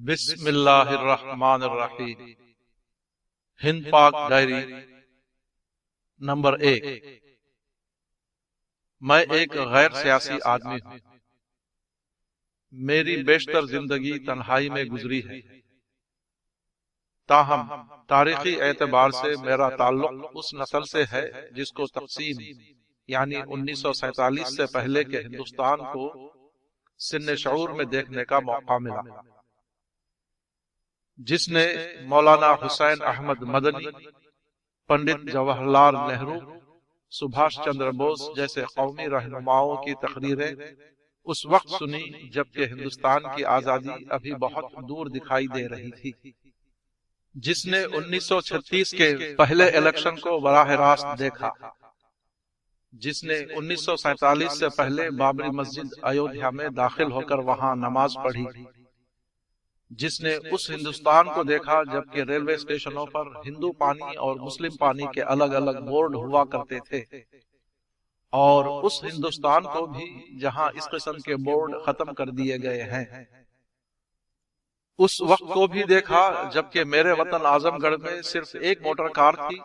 بسم اللہ الرحمن الرحیم۔ Hind Pak diary number 1۔ میں ایک غیر سیاسی آدمی ہوں۔ میری بیشتر زندگی تنہائی میں گزری ہے، تاہم تاریخی اعتبار سے میرا تعلق اس نسل سے ہے جس کو تقسیم یعنی 1947 سے پہلے کے ہندوستان کو سن شعور میں دیکھنے کا موقع ملا، جس نے مولانا حسین احمد مدنی، پنڈت جواہر لال نہرو، سبھاش چندر بوس جیسے قومی رہنماؤں کی تقریریں اس وقت سنی جبکہ ہندوستان کی آزادی ابھی بہت دور دکھائی دے رہی تھی، جس نے 1936 کے پہلے الیکشن کو براہ راست دیکھا، جس نے 1947 سے پہلے بابری مسجد ایودھیا میں داخل ہو کر وہاں نماز پڑھی، جس نے اس ہندوستان کو دیکھا جبکہ ریلوے اسٹیشنوں پر ہندو پانی اور مسلم پانی کے الگ الگ بورڈ ہوا کرتے تھے، اور اس ہندوستان کو بھی جہاں اس قسم کے بورڈ ختم کر دیے گئے ہیں، اس وقت کو بھی دیکھا جبکہ میرے وطن اعظم گڑھ میں صرف ایک موٹر کار تھی،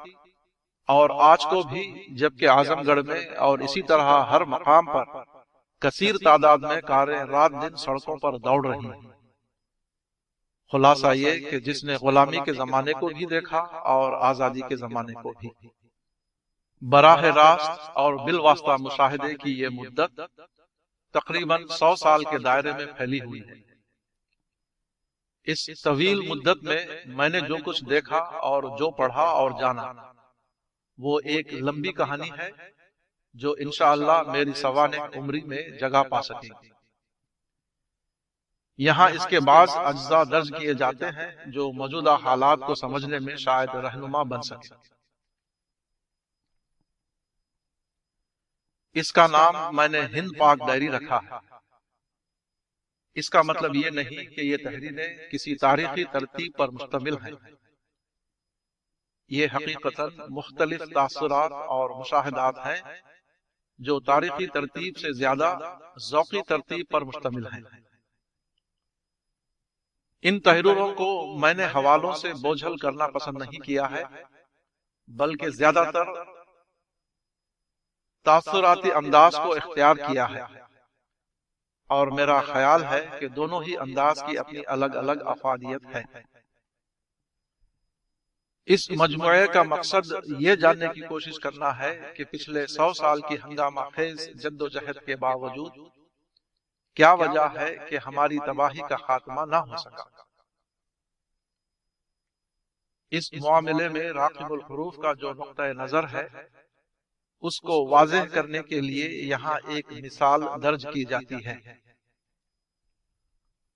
اور آج کو بھی جبکہ اعظم گڑھ میں اور اسی طرح ہر مقام پر کثیر تعداد میں کاریں رات دن سڑکوں پر دوڑ رہی ہیں۔ خلاصہ یہ کہ جس نے غلامی کے زمانے کو بھی دیکھا اور آزادی کے زمانے کو بھی، براہ راست اور بالواسطہ مشاہدے کی یہ مدت تقریباً 100 سال کے دائرے میں پھیلی ہوئی ہے۔ اس طویل مدت میں نے جو کچھ دیکھا اور جو پڑھا اور جانا، وہ ایک لمبی کہانی ہے جو انشاءاللہ میری سوانح عمری میں جگہ پا سکے گی۔ یہاں اس کے بعض اجزاء درج کیے جاتے ہیں جو موجودہ حالات کو سمجھنے میں شاید رہنما بن سکے۔ اس کا نام میں نے ہند پاک ڈائری رکھا ہے۔ اس کا مطلب یہ نہیں کہ یہ تحریریں کسی تاریخی ترتیب پر مشتمل ہیں۔ یہ حقیقتاً مختلف تاثرات اور مشاہدات ہیں جو تاریخی ترتیب سے زیادہ ذوقی ترتیب پر مشتمل ہیں۔ ان تحریروں کو میں نے حوالوں سے بوجھل کرنا پسند نہیں کیا ہے، بلکہ زیادہ تر تاثراتی انداز کو اختیار کیا ہے، اور میرا خیال ہے کہ دونوں ہی انداز کی اپنی الگ الگ افادیت ہے۔ اس مجموعے کا مقصد یہ جاننے کی کوشش کرنا ہے کہ پچھلے 100 سال کی ہنگامہ خیز جدوجہد کے باوجود کیا وجہ ہے کہ ہماری تباہی کا خاتمہ نہ ہو سکا۔ اس معاملے میں راقب الحروف کا جو نقطہ نظر ہے، اس کو واضح کرنے کے لیے یہاں ایک مثال درج کی جاتی ہے۔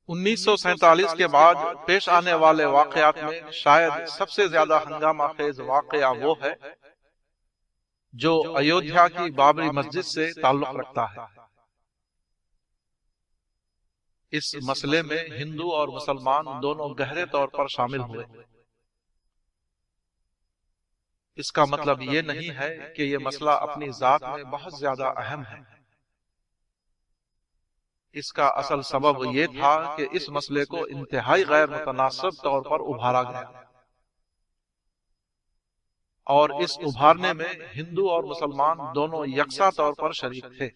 1947 کے بعد پیش آنے والے واقعات میں شاید سب سے زیادہ ہنگامہ خیز واقعہ وہ ہے جو ایودھیا کی بابری مسجد سے تعلق رکھتا ہے۔ اس مسئلے میں ہندو اور مسلمان دونوں گہرے طور پر شامل ہوئے۔ اس کا مطلب یہ نہیں ہے کہ یہ مسئلہ اپنی ذات میں بہت زیادہ اہم ہے۔ اس کا اصل سبب یہ تھا کہ اس مسئلے کو انتہائی غیر متناسب طور پر ابھارا گیا، اور اس ابھارنے میں ہندو اور مسلمان دونوں یکساں طور پر شریک تھے۔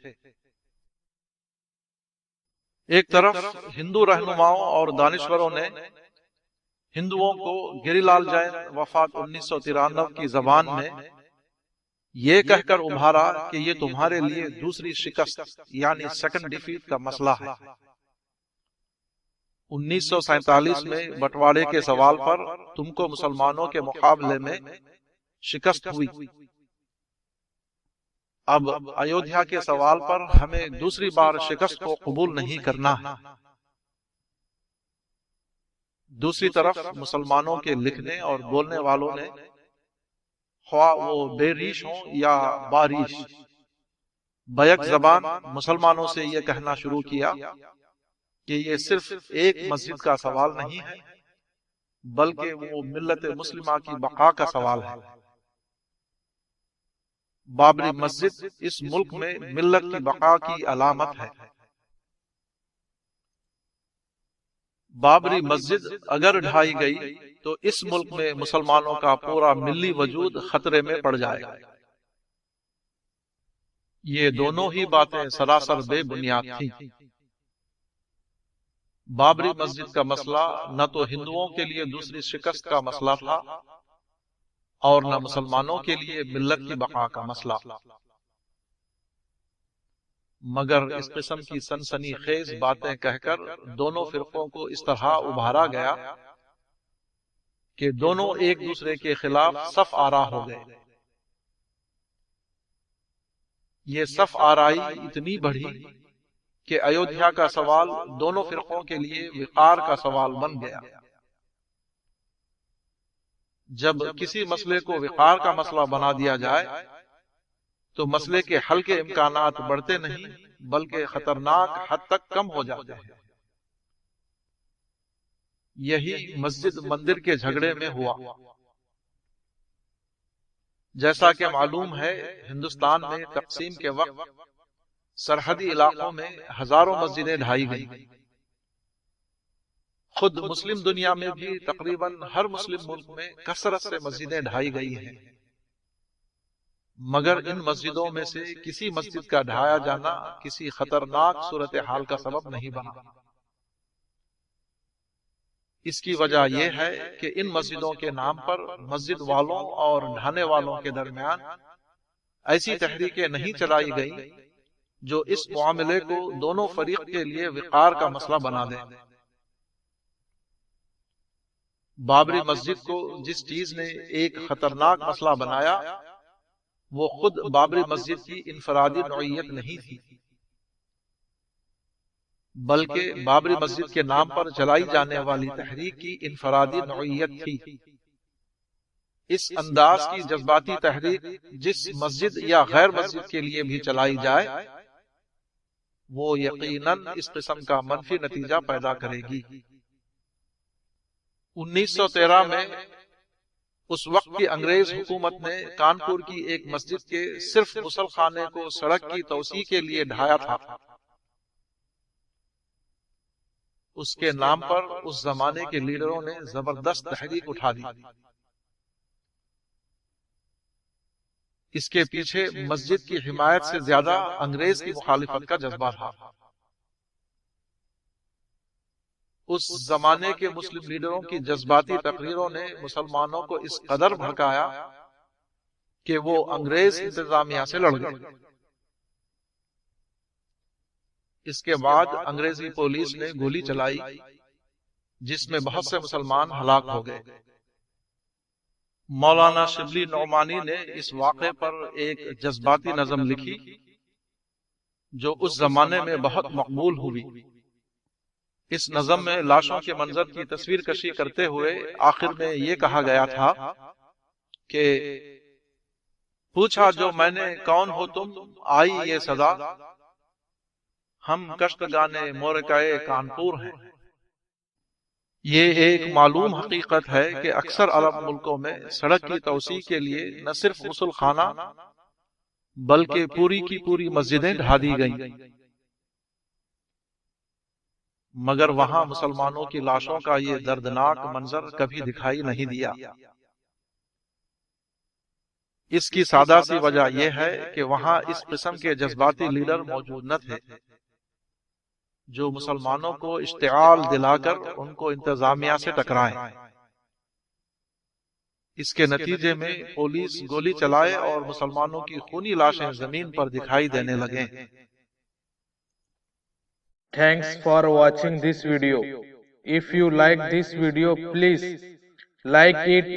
ایک طرف ہندو رہنماؤں اور دانشوروں نے ہندوؤں کو گری لال جین وفات 1993 کی زبان میں یہ کہہ کر ابھارا کہ یہ تمہارے لیے دوسری شکست یعنی سیکنڈ ڈیفیٹ کا مسئلہ ہے۔ 1947 میں بٹوارے کے سوال پر تم کو مسلمانوں کے مقابلے میں شکست ہوئی، اب ایودھیا کے سوال پر ہمیں دوسری بار شکست کو قبول نہیں کرنا ہے۔ دوسری طرف مسلمانوں کے لکھنے اور بولنے والوں نے، خواہ وہ بے ریش ہوں یا باریش، بیک زبان مسلمانوں سے یہ کہنا شروع کیا کہ یہ صرف ایک مسجد کا سوال نہیں ہے، بلکہ وہ ملت مسلمہ کی بقا کا سوال ہے۔ بابری مسجد اس ملک میں ملت کی بقا کی علامت ہے۔ بابری مسجد اگر ڈھائی گئی تو اس ملک میں مسلمانوں کا پورا ملی وجود خطرے میں پڑ جائے گا۔ یہ دونوں ہی باتیں سراسر بے بنیاد تھیں۔ بابری مسجد کا مسئلہ نہ تو ہندوؤں کے لیے دوسری شکست کا مسئلہ تھا اور نہ مسلمانوں کے لیے ملت کی بقا کا مسئلہ، مگر اس قسم کی سنسنی خیز باتیں کہہ کر دونوں فرقوں کو اس طرح ابھارا گیا کہ دونوں ایک دوسرے کے خلاف صف آرا ہو گئے۔ یہ صف آرائی اتنی بڑھی کہ ایودھیا کا سوال دونوں فرقوں کے لیے وقار کا سوال بن گیا۔ جب کسی مسئلے کو وقار کا مسئلہ بنا دیا جائے تو مسئلے کے حل کے امکانات بڑھتے نہیں بلکہ خطرناک حد تک کم ہو جاتے ہیں۔ یہی مسجد مندر کے جھگڑے میں ہوا۔ جیسا کہ معلوم ہے، ہندوستان میں تقسیم کے وقت سرحدی علاقوں میں ہزاروں مسجدیں ڈھائی گئیں۔ خود مسلم دنیا میں بھی تقریباً ہر مسلم ملک میں کثرت سے مسجدیں ڈھائی گئی ہیں، مگر ان مسجدوں میں سے کسی مسجد کا ڈھایا جانا کسی خطرناک صورتحال کا سبب نہیں بنا۔ اس کی وجہ یہ ہے کہ ان مسجدوں کے نام پر مسجد والوں اور ڈھانے والوں کے درمیان ایسی تحریکیں نہیں چلائی گئیں جو اس معاملے کو دونوں فریق کے لیے وقار کا مسئلہ بنا دیں۔ بابری مسجد کو جس چیز نے ایک خطرناک مسئلہ بنایا وہ خود بابری مسجد کی انفرادی نوعیت نہیں تھی، بلکہ بابری مسجد کے نام پر چلائی جانے والی تحریک کی انفرادی نوعیت تھی۔ اس انداز کی جذباتی تحریک جس مسجد یا غیر مسجد کے لیے بھی چلائی جائے وہ یقیناً اس قسم کا منفی نتیجہ پیدا کرے گی۔ 1913 میں اس وقت کی انگریز حکومت نے کانپور کی ایک مسجد کے صرف غسل خانے کو سڑک کی توسیع کے لیے ڈھایا تھا۔ اس کے نام پر اس زمانے کے لیڈروں نے زبردست تحریک اٹھا دی۔ اس کے پیچھے مسجد کی حمایت سے زیادہ انگریز کی مخالفت کا جذبہ تھا۔ اس زمانے کے مسلم لیڈروں کی جذباتی تقریروں نے مسلمانوں کو اس قدر بھڑکایا کہ وہ انگریز انتظامیہ سے لڑ گئے۔ اس کے بعد انگریزی پولیس نے گولی چلائی جس میں بہت سے مسلمان ہلاک ہو گئے۔ مولانا شبلی نعمانی نے اس واقعے پر ایک جذباتی نظم لکھی جو اس زمانے میں بہت مقبول ہوئی۔ اس نظم میں لاشوں کے منظر کی تصویر کشی کرتے ہوئے آخر میں یہ کہا گیا تھا کہ پوچھا جو میں نے کون ہو تم، آئی یہ صدا، ہم کشت گانے مورکائے کانپور ہیں۔ یہ ایک معلوم حقیقت ہے کہ اکثر عرب ملکوں میں سڑک کی توسیع کے لیے نہ صرف غسل خانہ بلکہ پوری کی پوری مسجدیں ڈھا دی گئیں، مگر وہاں مسلمانوں کی لاشوں کا یہ دردناک منظر کبھی دکھائی نہیں دیا۔ اس کی سادہ سی وجہ یہ ہے کہ وہاں اس قسم کے جذباتی لیڈر موجود نہ تھے جو مسلمانوں کو اشتعال دلا کر ان کو انتظامیہ سے ٹکرائیں۔ اس کے نتیجے میں پولیس گولی چلائے اور مسلمانوں کی خونی لاشیں زمین پر دکھائی دینے لگیں۔ Thanks for watching this video. If you like this video, please like it,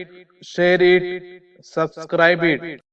share it, subscribe it.